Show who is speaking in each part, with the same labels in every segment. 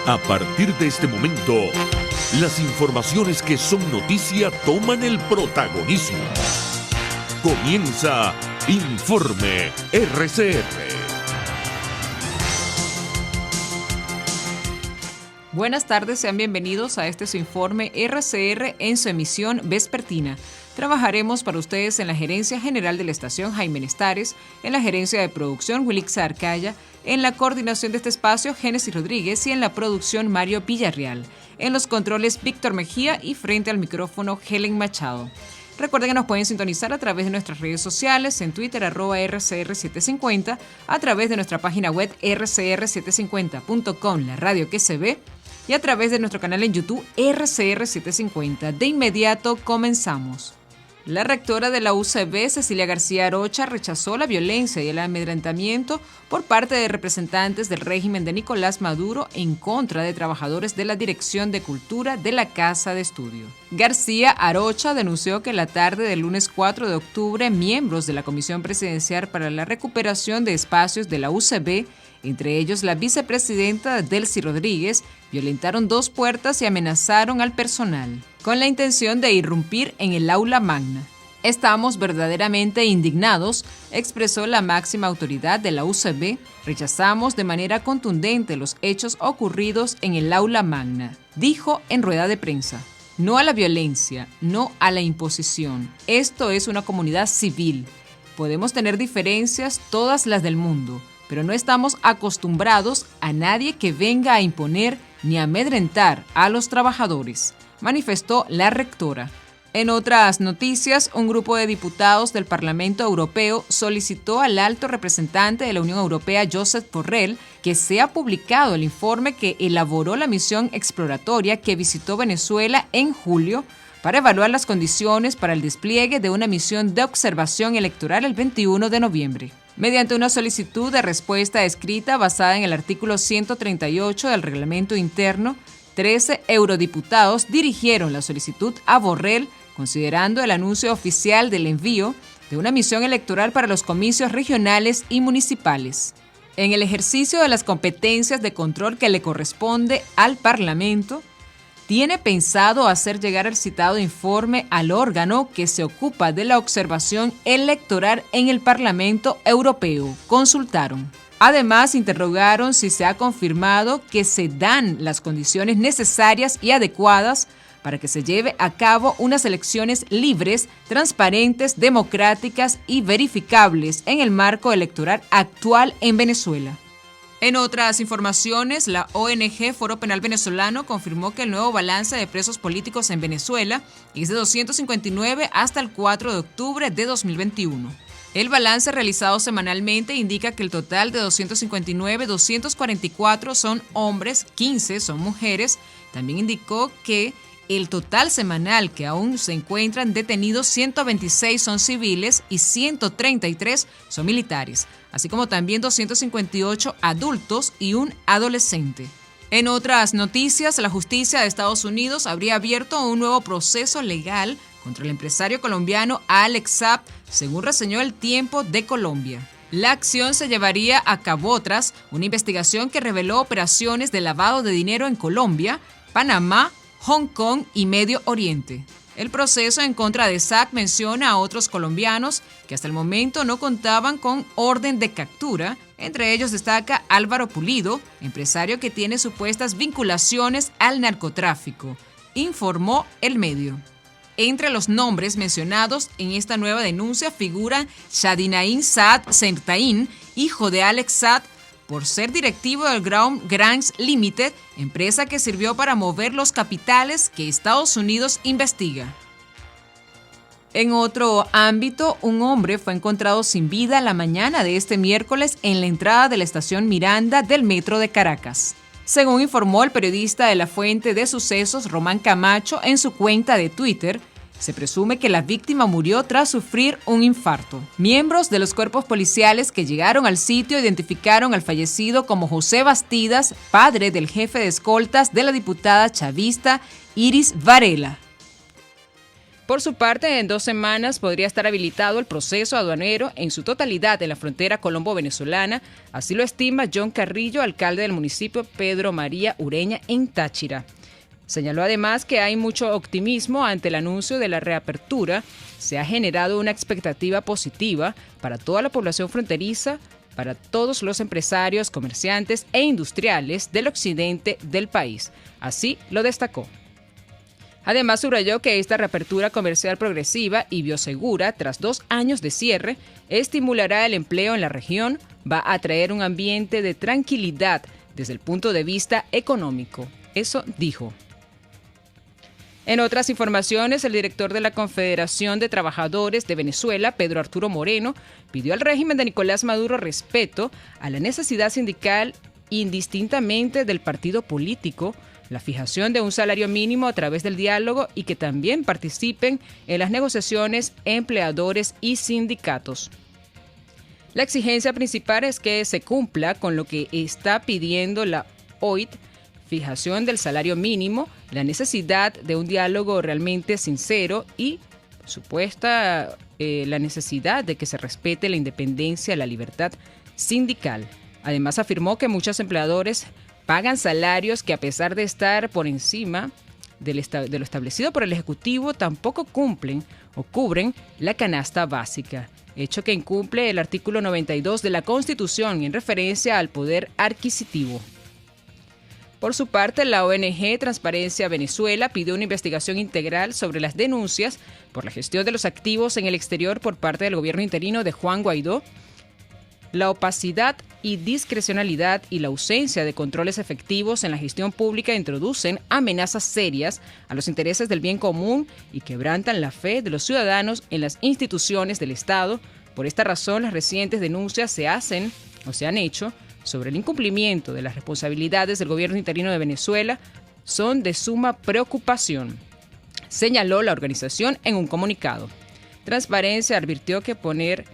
Speaker 1: A partir de este momento, las informaciones que son noticia toman el protagonismo. Comienza Informe RCR.
Speaker 2: Buenas tardes, sean bienvenidos a este su Informe RCR en su emisión vespertina. Trabajaremos para ustedes en la Gerencia General de la Estación Jaime Nestares, en la Gerencia de Producción Wilixa Arcaya, en la coordinación de este espacio Génesis Rodríguez y en la producción Mario Villarreal. En los controles Víctor Mejía y frente al micrófono Helen Machado. Recuerden que nos pueden sintonizar a través de nuestras redes sociales, en Twitter @RCR750, a través de nuestra página web rcr750.com, la radio que se ve, y a través de nuestro canal en YouTube RCR750. De inmediato comenzamos. La rectora de la UCB, Cecilia García Arocha, rechazó la violencia y el amedrentamiento por parte de representantes del régimen de Nicolás Maduro en contra de trabajadores de la Dirección de Cultura de la Casa de Estudio. García Arocha denunció que la tarde del lunes 4 de octubre, miembros de la Comisión Presidencial para la Recuperación de Espacios de la UCB, entre ellos la vicepresidenta Delcy Rodríguez, violentaron dos puertas y amenazaron al personal, con la intención de irrumpir en el aula magna. Estamos verdaderamente indignados, expresó la máxima autoridad de la UCB. Rechazamos de manera contundente los hechos ocurridos en el aula magna, dijo en rueda de prensa. No a la violencia, no a la imposición. Esto es una comunidad civil. Podemos tener diferencias, todas las del mundo, pero no estamos acostumbrados a nadie que venga a imponer ni a amedrentar a los trabajadores, manifestó la rectora. En otras noticias, un grupo de diputados del Parlamento Europeo solicitó al alto representante de la Unión Europea, Josep Borrell, que sea publicado el informe que elaboró la misión exploratoria que visitó Venezuela en julio para evaluar las condiciones para el despliegue de una misión de observación electoral el 21 de noviembre. Mediante una solicitud de respuesta escrita basada en el artículo 138 del reglamento interno, 13 eurodiputados dirigieron la solicitud a Borrell, considerando el anuncio oficial del envío de una misión electoral para los comicios regionales y municipales. En el ejercicio de las competencias de control que le corresponde al Parlamento, tiene pensado hacer llegar el citado informe al órgano que se ocupa de la observación electoral en el Parlamento Europeo, consultaron. Además, interrogaron si se ha confirmado que se dan las condiciones necesarias y adecuadas para que se lleve a cabo unas elecciones libres, transparentes, democráticas y verificables en el marco electoral actual en Venezuela. En otras informaciones, la ONG Foro Penal Venezolano confirmó que el nuevo balance de presos políticos en Venezuela es de 259 hasta el 4 de octubre de 2021. El balance realizado semanalmente indica que el total de 259, 244 son hombres, 15 son mujeres. También indicó que el total semanal que aún se encuentran detenidos, 126 son civiles y 133 son militares, así como también 258 adultos y un adolescente. En otras noticias, la justicia de Estados Unidos habría abierto un nuevo proceso legal contra el empresario colombiano Alex Saab, según reseñó El Tiempo de Colombia. La acción se llevaría a cabo tras una investigación que reveló operaciones de lavado de dinero en Colombia, Panamá, Hong Kong y Medio Oriente. El proceso en contra de Saab menciona a otros colombianos que hasta el momento no contaban con orden de captura. Entre ellos destaca Álvaro Pulido, empresario que tiene supuestas vinculaciones al narcotráfico, informó el medio. Entre los nombres mencionados en esta nueva denuncia figura Shadinain Saad Sertain, hijo de Alex Saad, por ser directivo del Ground Grants Limited, empresa que sirvió para mover los capitales que Estados Unidos investiga. En otro ámbito, un hombre fue encontrado sin vida la mañana de este miércoles en la entrada de la estación Miranda del Metro de Caracas. Según informó el periodista de la fuente de sucesos Román Camacho en su cuenta de Twitter, se presume que la víctima murió tras sufrir un infarto. Miembros de los cuerpos policiales que llegaron al sitio identificaron al fallecido como José Bastidas, padre del jefe de escoltas de la diputada chavista Iris Varela. Por su parte, en 2 semanas podría estar habilitado el proceso aduanero en su totalidad en la frontera colombo-venezolana, así lo estima John Carrillo, alcalde del municipio Pedro María Ureña en Táchira. Señaló además que hay mucho optimismo ante el anuncio de la reapertura. Se ha generado una expectativa positiva para toda la población fronteriza, para todos los empresarios, comerciantes e industriales del occidente del país. Así lo destacó. Además, subrayó que esta reapertura comercial progresiva y biosegura, tras 2 años de cierre, estimulará el empleo en la región, va a traer un ambiente de tranquilidad desde el punto de vista económico. Eso dijo. En otras informaciones, el director de la Confederación de Trabajadores de Venezuela, Pedro Arturo Moreno, pidió al régimen de Nicolás Maduro respeto a la necesidad sindical indistintamente del partido político, la fijación de un salario mínimo a través del diálogo y que también participen en las negociaciones empleadores y sindicatos. La exigencia principal es que se cumpla con lo que está pidiendo la OIT, fijación del salario mínimo, la necesidad de un diálogo realmente sincero y la necesidad de que se respete la independencia y la libertad sindical. Además, afirmó que muchos empleadores pagan salarios que, a pesar de estar por encima de lo establecido por el Ejecutivo, tampoco cumplen o cubren la canasta básica, hecho que incumple el artículo 92 de la Constitución en referencia al poder adquisitivo. Por su parte, la ONG Transparencia Venezuela pidió una investigación integral sobre las denuncias por la gestión de los activos en el exterior por parte del gobierno interino de Juan Guaidó, la opacidad y discrecionalidad y la ausencia de controles efectivos en la gestión pública introducen amenazas serias a los intereses del bien común y quebrantan la fe de los ciudadanos en las instituciones del Estado. Por esta razón, las recientes denuncias se han hecho sobre el incumplimiento de las responsabilidades del gobierno interino de Venezuela son de suma preocupación, señaló la organización en un comunicado. Transparencia advirtió que poner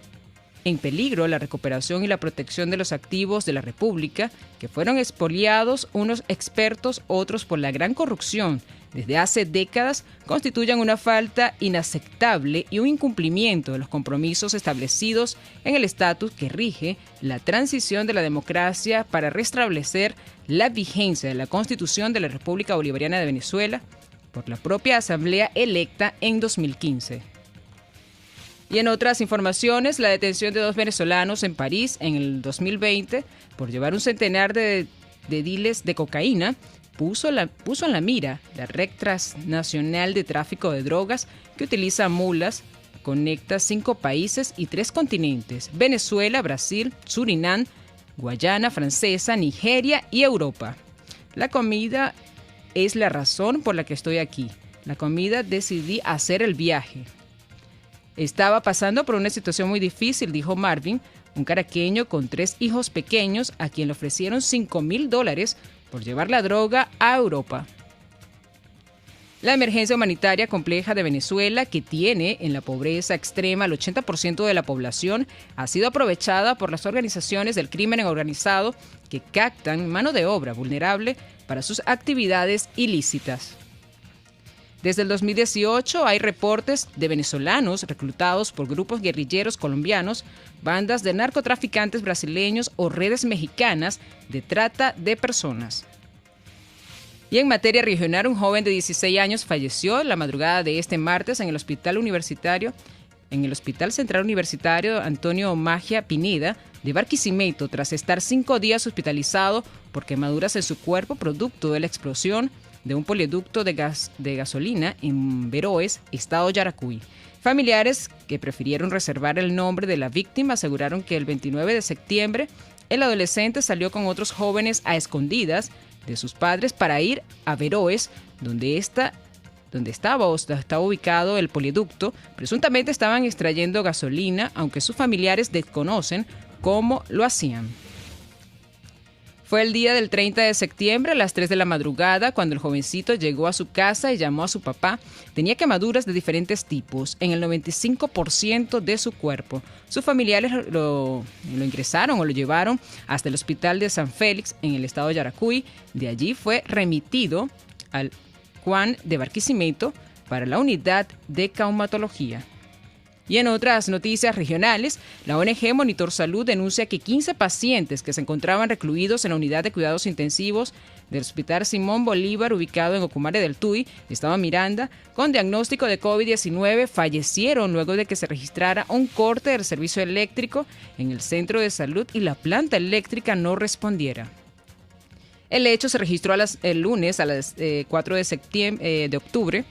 Speaker 2: en peligro la recuperación y la protección de los activos de la República, que fueron expoliados unos expertos, otros por la gran corrupción desde hace décadas, constituyen una falta inaceptable y un incumplimiento de los compromisos establecidos en el estatus que rige la transición de la democracia para restablecer la vigencia de la Constitución de la República Bolivariana de Venezuela por la propia Asamblea electa en 2015. Y en otras informaciones, la detención de 2 venezolanos en París en el 2020 por llevar un centenar de diles de cocaína puso en la mira la red transnacional de tráfico de drogas que utiliza mulas, conecta 5 países y 3 continentes: Venezuela, Brasil, Surinam, Guayana Francesa, Nigeria y Europa. La comida es la razón por la que estoy aquí. La comida decidí hacer el viaje. Estaba pasando por una situación muy difícil, dijo Marvin, un caraqueño con 3 hijos pequeños a quien le ofrecieron $5,000 por llevar la droga a Europa. La emergencia humanitaria compleja de Venezuela, que tiene en la pobreza extrema al 80% de la población, ha sido aprovechada por las organizaciones del crimen organizado que captan mano de obra vulnerable para sus actividades ilícitas. Desde el 2018 hay reportes de venezolanos reclutados por grupos guerrilleros colombianos, bandas de narcotraficantes brasileños o redes mexicanas de trata de personas. Y en materia regional, un joven de 16 años falleció la madrugada de este martes en el Hospital Central Universitario Antonio Magia Pineda de Barquisimeto, tras estar 5 días hospitalizado por quemaduras en su cuerpo producto de la explosión de un polieducto de gasolina en Veroes, estado Yaracuy. Familiares que prefirieron reservar el nombre de la víctima aseguraron que el 29 de septiembre el adolescente salió con otros jóvenes a escondidas de sus padres para ir a Veroes, donde estaba ubicado el polieducto. Presuntamente estaban extrayendo gasolina, aunque sus familiares desconocen cómo lo hacían. Fue el día del 30 de septiembre a las 3 de la madrugada cuando el jovencito llegó a su casa y llamó a su papá. Tenía quemaduras de diferentes tipos en el 95% de su cuerpo. Sus familiares lo ingresaron o lo llevaron hasta el hospital de San Félix en el estado de Yaracuy. De allí fue remitido al Juan de Barquisimeto, para la unidad de traumatología. Y en otras noticias regionales, la ONG Monitor Salud denuncia que 15 pacientes que se encontraban recluidos en la unidad de cuidados intensivos del Hospital Simón Bolívar, ubicado en Ocumare del Tuy, estado Miranda, con diagnóstico de COVID-19, fallecieron luego de que se registrara un corte del servicio eléctrico en el centro de salud y la planta eléctrica no respondiera. El hecho se registró el lunes a las 4 de octubre.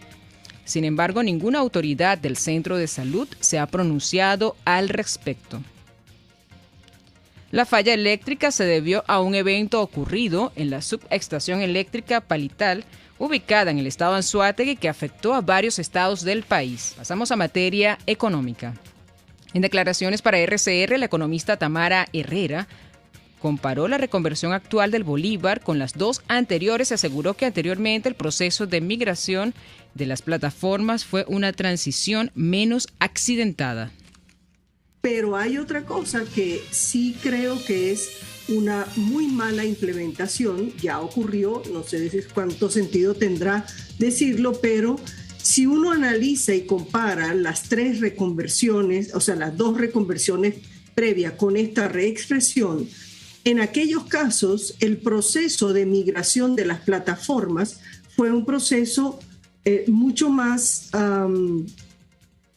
Speaker 2: Sin embargo, ninguna autoridad del centro de salud se ha pronunciado al respecto. La falla eléctrica se debió a un evento ocurrido en la subestación eléctrica Palital, ubicada en el estado Anzoátegui, que afectó a varios estados del país. Pasamos a materia económica. En declaraciones para RCR, la economista Tamara Herrera comparó la reconversión actual del bolívar con las dos anteriores y aseguró que anteriormente el proceso de migración de las plataformas fue una transición menos accidentada.
Speaker 3: Pero hay otra cosa que sí creo que es una muy mala implementación, ya ocurrió, no sé cuánto sentido tendrá decirlo, pero si uno analiza y compara las tres reconversiones, o sea, las dos reconversiones previas con esta reexpresión, en aquellos casos el proceso de migración de las plataformas fue un proceso mucho más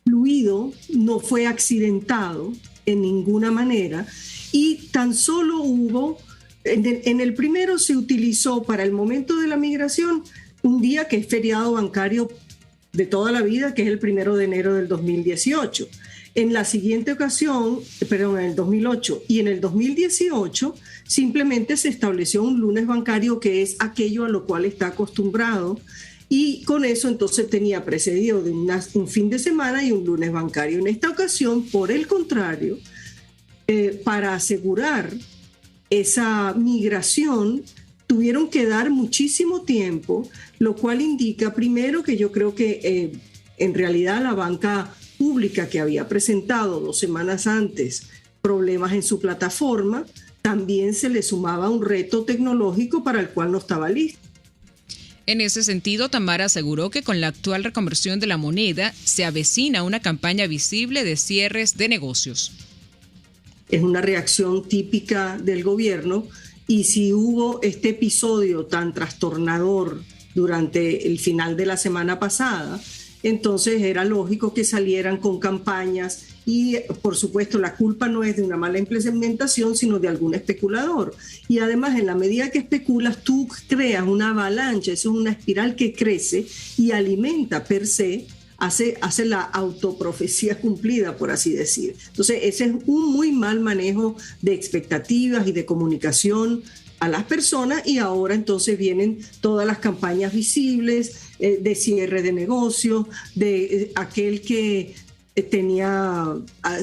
Speaker 3: fluido, no fue accidentado en ninguna manera, y tan solo hubo, en el primero se utilizó para el momento de la migración un día que es feriado bancario de toda la vida, que es el 1 de enero del 2018. En la siguiente ocasión, perdón, en el 2008 y en el 2018, simplemente se estableció un lunes bancario, que es aquello a lo cual está acostumbrado, y con eso entonces tenía precedido de un fin de semana y un lunes bancario. En esta ocasión, por el contrario, para asegurar esa migración, tuvieron que dar muchísimo tiempo, lo cual indica primero que yo creo que en realidad la banca pública, que había presentado 2 semanas antes problemas en su plataforma, también se le sumaba un reto tecnológico para el cual no estaba listo.
Speaker 2: En ese sentido, Tamara aseguró que con la actual reconversión de la moneda se avecina una campaña visible de cierres de negocios.
Speaker 3: Es una reacción típica del gobierno, y si hubo este episodio tan trastornador durante el final de la semana pasada, entonces era lógico que salieran con campañas, y por supuesto la culpa no es de una mala implementación, sino de algún especulador. Y además, en la medida que especulas, tú creas una avalancha, eso es una espiral que crece y alimenta per se, hace la autoprofecía cumplida, por así decir. Entonces ese es un muy mal manejo de expectativas y de comunicación a las personas, y ahora entonces vienen todas las campañas visibles de cierre de negocios, de aquel que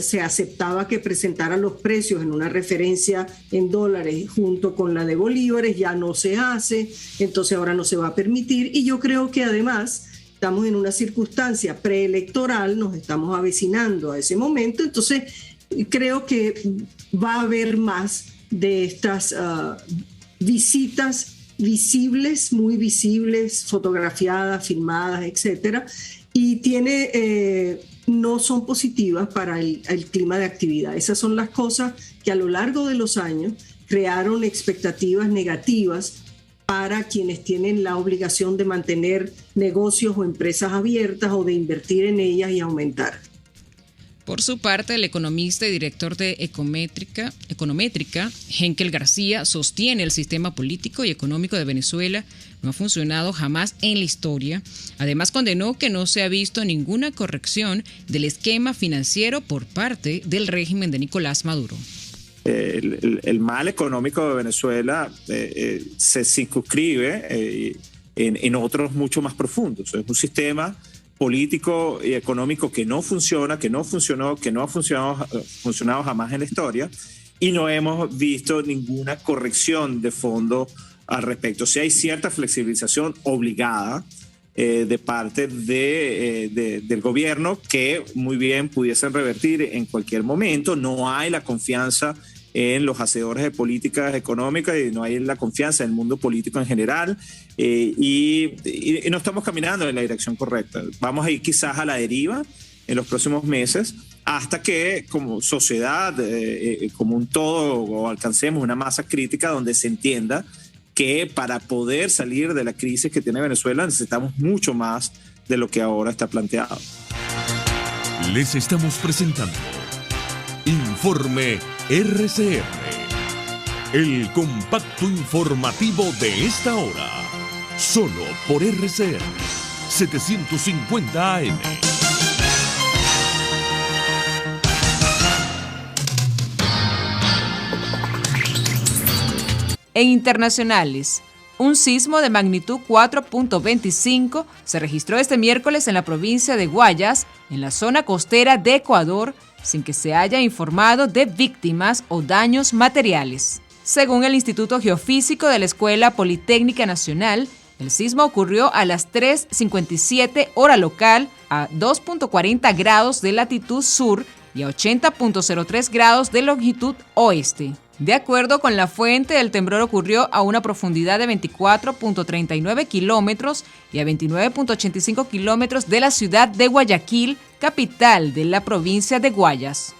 Speaker 3: se aceptaba que presentara los precios en una referencia en dólares junto con la de bolívares, ya no se hace, entonces ahora no se va a permitir. Y yo creo que además estamos en una circunstancia preelectoral, nos estamos avecinando a ese momento, entonces creo que va a haber más de estas visitas visibles, muy visibles, fotografiadas, filmadas, etcétera, y no son positivas para el clima de actividad. Esas son las cosas que a lo largo de los años crearon expectativas negativas para quienes tienen la obligación de mantener negocios o empresas abiertas o de invertir en ellas y aumentar.
Speaker 2: Por su parte, el economista y director de Econométrica, Henkel García, sostiene el sistema político y económico de Venezuela no ha funcionado jamás en la historia. Además, condenó que no se ha visto ninguna corrección del esquema financiero por parte del régimen de Nicolás Maduro.
Speaker 4: El mal económico de Venezuela se circunscribe en otros mucho más profundos. Es un sistema político y económico que no funciona, que no ha funcionado jamás en la historia, y no hemos visto ninguna corrección de fondo al respecto. Sí hay cierta flexibilización obligada de parte del gobierno, que muy bien pudiesen revertir en cualquier momento. No hay la confianza en los hacedores de políticas económicas y no hay la confianza en el mundo político en general y no estamos caminando en la dirección correcta. Vamos a ir quizás a la deriva en los próximos meses hasta que como sociedad, como un todo, alcancemos una masa crítica donde se entienda que para poder salir de la crisis que tiene Venezuela necesitamos mucho más de lo que ahora está planteado.
Speaker 1: Les estamos presentando Informe RCR, el compacto informativo de esta hora, solo por RCR 750 AM.
Speaker 2: En internacionales, un sismo de magnitud 4.25 se registró este miércoles en la provincia de Guayas, en la zona costera de Ecuador, sin que se haya informado de víctimas o daños materiales. Según el Instituto Geofísico de la Escuela Politécnica Nacional, el sismo ocurrió a las 3:57 hora local, a 2.40 grados de latitud sur y a 80.03 grados de longitud oeste. De acuerdo con la fuente, el temblor ocurrió a una profundidad de 24.39 kilómetros y a 29.85 kilómetros de la ciudad de Guayaquil, capital de la provincia de Guayas.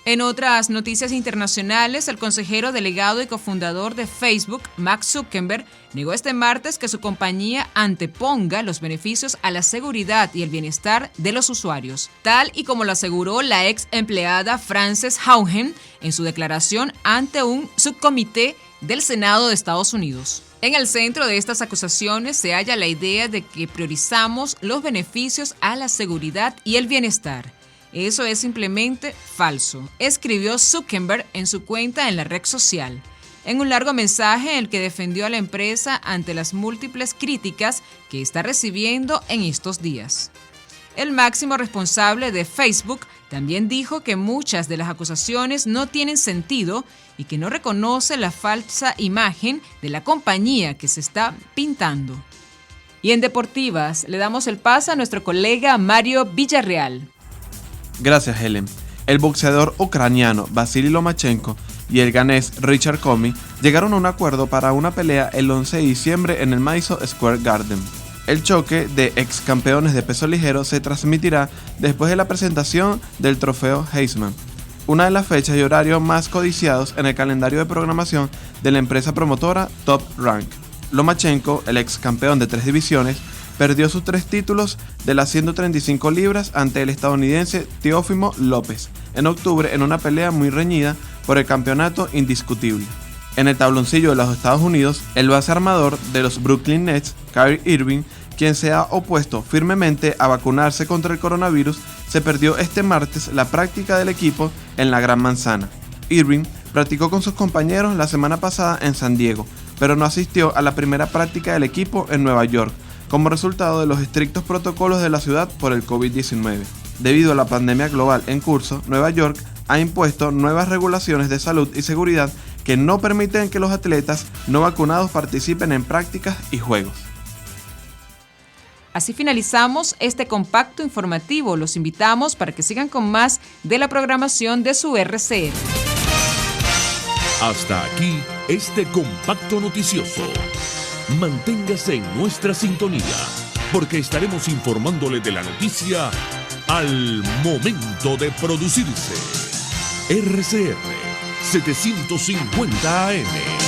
Speaker 2: En otras noticias internacionales, el consejero delegado y cofundador de Facebook, Mark Zuckerberg, negó este martes que su compañía anteponga los beneficios a la seguridad y el bienestar de los usuarios, tal y como lo aseguró la ex empleada Frances Haugen en su declaración ante un subcomité del Senado de Estados Unidos. En el centro de estas acusaciones se halla la idea de que priorizamos los beneficios a la seguridad y el bienestar. Eso es simplemente falso, escribió Zuckerberg en su cuenta en la red social, en un largo mensaje en el que defendió a la empresa ante las múltiples críticas que está recibiendo en estos días. El máximo responsable de Facebook también dijo que muchas de las acusaciones no tienen sentido y que no reconoce la falsa imagen de la compañía que se está pintando. Y en deportivas le damos el pase a nuestro colega Mario Villarreal.
Speaker 5: Gracias, Helen. El boxeador ucraniano Vasily Lomachenko y el ganés Richard Commey llegaron a un acuerdo para una pelea el 11 de diciembre en el Madison Square Garden. El choque de ex campeones de peso ligero se transmitirá después de la presentación del trofeo Heisman, una de las fechas y horarios más codiciados en el calendario de programación de la empresa promotora Top Rank. Lomachenko, el ex campeón de 3 divisiones, perdió sus 3 títulos de las 135 libras ante el estadounidense Teófimo López en octubre en una pelea muy reñida por el campeonato indiscutible. En el tabloncillo de los Estados Unidos, el base armador de los Brooklyn Nets, Kyrie Irving, quien se ha opuesto firmemente a vacunarse contra el coronavirus, se perdió este martes la práctica del equipo en la Gran Manzana. Irving practicó con sus compañeros la semana pasada en San Diego, pero no asistió a la primera práctica del equipo en Nueva York, como resultado de los estrictos protocolos de la ciudad por el COVID-19. Debido a la pandemia global en curso, Nueva York ha impuesto nuevas regulaciones de salud y seguridad que no permiten que los atletas no vacunados participen en prácticas y juegos.
Speaker 2: Así finalizamos este compacto informativo. Los invitamos para que sigan con más de la programación de su RCR.
Speaker 1: Hasta aquí este compacto noticioso. Manténgase en nuestra sintonía, porque estaremos informándole de la noticia al momento de producirse. RCR 750 AM.